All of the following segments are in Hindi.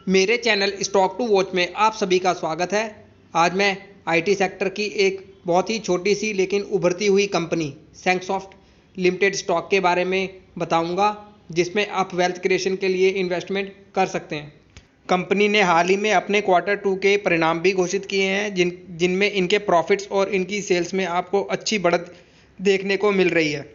मेरे चैनल स्टॉक टू वॉच में आप सभी का स्वागत है। आज मैं आईटी सेक्टर की एक बहुत ही छोटी सी लेकिन उभरती हुई कंपनी सेंकसॉफ्ट लिमिटेड स्टॉक के बारे में बताऊंगा, जिसमें आप वेल्थ क्रिएशन के लिए इन्वेस्टमेंट कर सकते हैं। कंपनी ने हाल ही में अपने क्वार्टर 2 के परिणाम भी घोषित किए हैं, जिनमें इनके प्रॉफिट्स और इनकी सेल्स में आपको अच्छी बढ़त देखने को मिल रही है।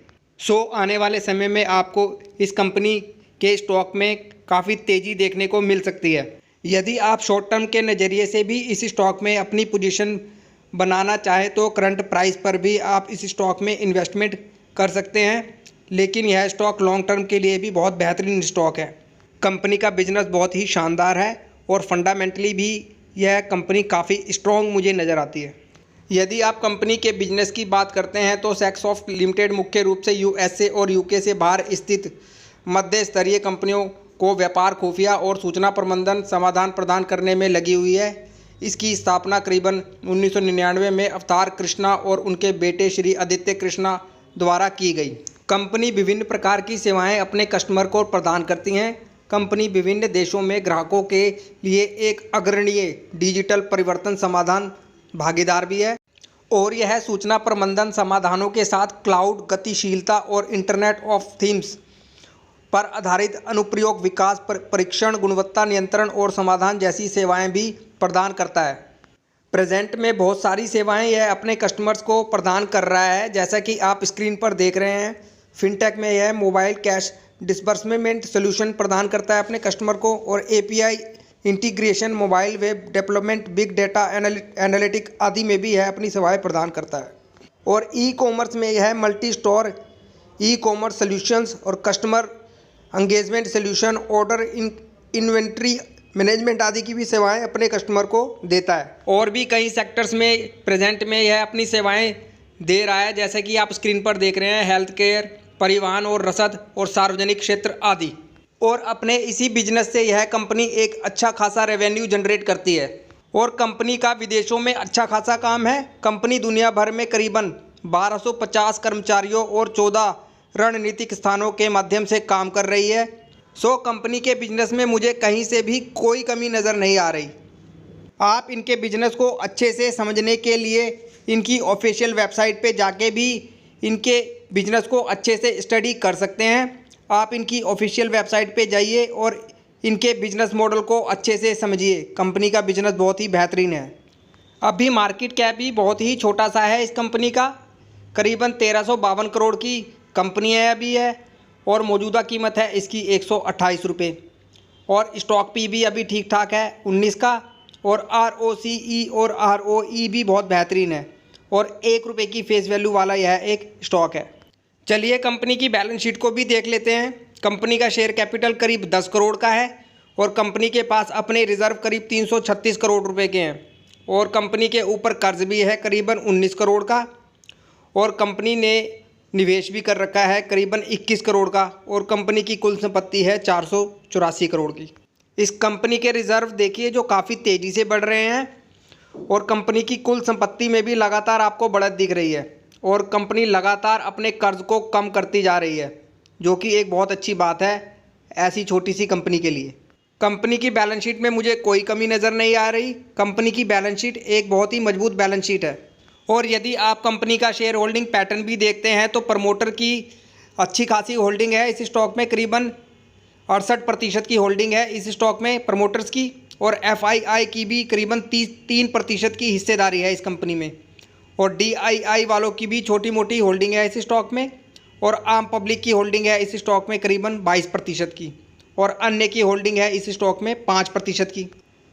आने वाले समय में आपको इस कंपनी के स्टॉक में काफ़ी तेज़ी देखने को मिल सकती है। यदि आप शॉर्ट टर्म के नज़रिए से भी इस स्टॉक में अपनी पोजीशन बनाना चाहें तो करंट प्राइस पर भी आप इस स्टॉक में इन्वेस्टमेंट कर सकते हैं, लेकिन यह स्टॉक लॉन्ग टर्म के लिए भी बहुत बेहतरीन स्टॉक है। कंपनी का बिजनेस बहुत ही शानदार है और फंडामेंटली भी यह कंपनी काफ़ी स्ट्रॉन्ग मुझे नज़र आती है। यदि आप कंपनी के बिजनेस की बात करते हैं तो सेंकसॉफ्ट लिमिटेड मुख्य रूप से यूएसए और यूके से बाहर स्थित मध्य स्तरीय कंपनियों को व्यापार, खुफिया और सूचना प्रबंधन समाधान प्रदान करने में लगी हुई है। इसकी स्थापना करीबन 1999 में अवतार कृष्णा और उनके बेटे श्री आदित्य कृष्णा द्वारा की गई। कंपनी विभिन्न प्रकार की सेवाएं अपने कस्टमर को प्रदान करती हैं। कंपनी विभिन्न देशों में ग्राहकों के लिए एक अग्रणीय डिजिटल परिवर्तन समाधान भागीदार भी है और यह सूचना प्रबंधन समाधानों के साथ क्लाउड गतिशीलता और इंटरनेट ऑफ थिंग्स पर आधारित अनुप्रयोग विकास, परीक्षण, गुणवत्ता नियंत्रण और समाधान जैसी सेवाएं भी प्रदान करता है। प्रेजेंट में बहुत सारी सेवाएं यह अपने कस्टमर्स को प्रदान कर रहा है, जैसा कि आप स्क्रीन पर देख रहे हैं। फिनटेक में यह मोबाइल कैश डिस्बर्समेंट सोल्यूशन प्रदान करता है अपने कस्टमर को, और API integration, mobile web development, big data analytic आदि में भी यह अपनी सेवाएं प्रदान करता है। और ई कॉमर्स में यह multi store e commerce solutions और customer engagement solution, order inventory management आदि की भी सेवाएं अपने कस्टमर को देता है। और भी कई सेक्टर्स में प्रेजेंट में यह अपनी सेवाएं दे रहा है, जैसे कि आप स्क्रीन पर देख रहे हैं, हेल्थ केयर, परिवहन और रसद और सार्वजनिक क्षेत्र आदि। और अपने इसी बिजनेस से यह कंपनी एक अच्छा खासा रेवेन्यू जनरेट करती है और कंपनी का विदेशों में अच्छा खासा काम है। कंपनी दुनिया भर में करीबन 1250 कर्मचारियों और 14 रणनीतिक स्थानों के माध्यम से काम कर रही है। कंपनी के बिजनेस में मुझे कहीं से भी कोई कमी नज़र नहीं आ रही। आप इनके बिजनेस को अच्छे से समझने के लिए इनकी ऑफिशियल वेबसाइट पे जाके भी इनके बिजनेस को अच्छे से स्टडी कर सकते हैं। आप इनकी ऑफिशियल वेबसाइट पे जाइए और इनके बिजनेस मॉडल को अच्छे से समझिए। कंपनी का बिजनेस बहुत ही बेहतरीन है। अभी मार्केट कैप भी बहुत ही छोटा सा है इस कंपनी का, करीबन 1352 करोड़ की कंपनी है अभी है, और मौजूदा कीमत है इसकी 128 रुपये। और स्टॉक पी भी अभी ठीक ठाक है 19 का, और ROCE और ROE भी बहुत बेहतरीन है, और 1 रुपये की फेस वैल्यू वाला यह एक स्टॉक है। चलिए कंपनी की बैलेंस शीट को भी देख लेते हैं। कंपनी का शेयर कैपिटल करीब 10 करोड़ का है और कंपनी के पास अपने रिजर्व करीब 336 करोड़ रुपये के हैं, और कंपनी के ऊपर कर्ज भी है करीबन 19 करोड़ का, और कंपनी ने निवेश भी कर रखा है करीबन 21 करोड़ का, और कंपनी की कुल संपत्ति है 484 करोड़ की। इस कंपनी के रिजर्व देखिए जो काफ़ी तेज़ी से बढ़ रहे हैं, और कंपनी की कुल संपत्ति में भी लगातार आपको बढ़त दिख रही है, और कंपनी लगातार अपने कर्ज को कम करती जा रही है, जो कि एक बहुत अच्छी बात है ऐसी छोटी सी कंपनी के लिए। कंपनी की बैलेंस शीट में मुझे कोई कमी नज़र नहीं आ रही। कंपनी की बैलेंस शीट एक बहुत ही मजबूत बैलेंस शीट है। और यदि आप कंपनी का शेयर होल्डिंग पैटर्न भी देखते हैं तो प्रमोटर की अच्छी खासी होल्डिंग है इस स्टॉक में, करीबन 68% की होल्डिंग है इस स्टॉक में प्रमोटर्स की, और FII की भी करीबन 3% की हिस्सेदारी है इस कंपनी में, और DII वालों की भी छोटी मोटी होल्डिंग है इस स्टॉक में, और आम पब्लिक की होल्डिंग है इस स्टॉक में करीबन 22% की, और अन्य की होल्डिंग है इस स्टॉक में 5% की।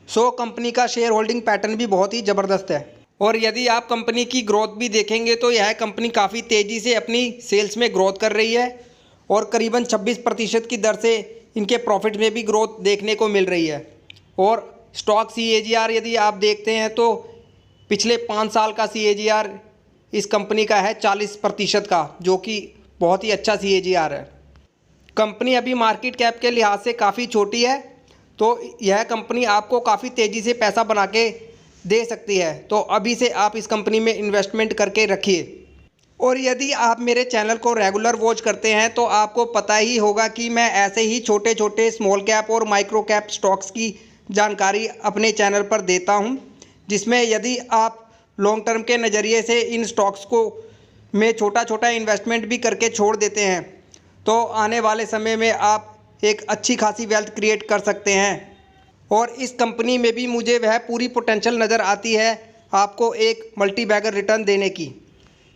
कंपनी का शेयर होल्डिंग पैटर्न भी बहुत ही ज़बरदस्त है। और यदि आप कंपनी की ग्रोथ भी देखेंगे तो यह कंपनी काफ़ी तेज़ी से अपनी सेल्स में ग्रोथ कर रही है, और करीबन 26% की दर से इनके प्रॉफिट में भी ग्रोथ देखने को मिल रही है। और स्टॉक CAGR यदि आप देखते हैं तो पिछले 5 साल का CAGR इस कंपनी का है 40% का, जो कि बहुत ही अच्छा CAGR है। कंपनी अभी मार्केट कैप के लिहाज से काफ़ी छोटी है, तो यह कंपनी आपको काफ़ी तेज़ी से पैसा बना के दे सकती है। तो अभी से आप इस कंपनी में इन्वेस्टमेंट करके रखिए। और यदि आप मेरे चैनल को रेगुलर वॉच करते हैं तो आपको पता ही होगा कि मैं ऐसे ही छोटे छोटे स्मॉल कैप और माइक्रो कैप स्टॉक्स की जानकारी अपने चैनल पर देता हूं, जिसमें यदि आप लॉन्ग टर्म के नज़रिए से इन स्टॉक्स को में छोटा छोटा इन्वेस्टमेंट भी करके छोड़ देते हैं तो आने वाले समय में आप एक अच्छी खासी वेल्थ क्रिएट कर सकते हैं। और इस कंपनी में भी मुझे वह पूरी पोटेंशियल नज़र आती है आपको एक मल्टी बैगर रिटर्न देने की।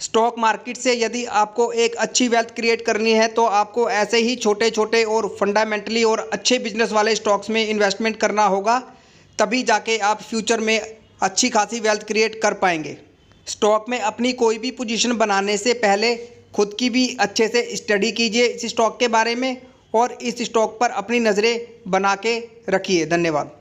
स्टॉक मार्केट से यदि आपको एक अच्छी वेल्थ क्रिएट करनी है तो आपको ऐसे ही छोटे छोटे और फंडामेंटली और अच्छे बिजनेस वाले स्टॉक्स में इन्वेस्टमेंट करना होगा, तभी जाके आप फ्यूचर में अच्छी खासी वेल्थ क्रिएट कर पाएंगे। स्टॉक में अपनी कोई भी पोजीशन बनाने से पहले खुद की भी अच्छे से स्टडी कीजिए इस स्टॉक के बारे में और इस स्टॉक पर अपनी नज़रें बना के रखिए। धन्यवाद।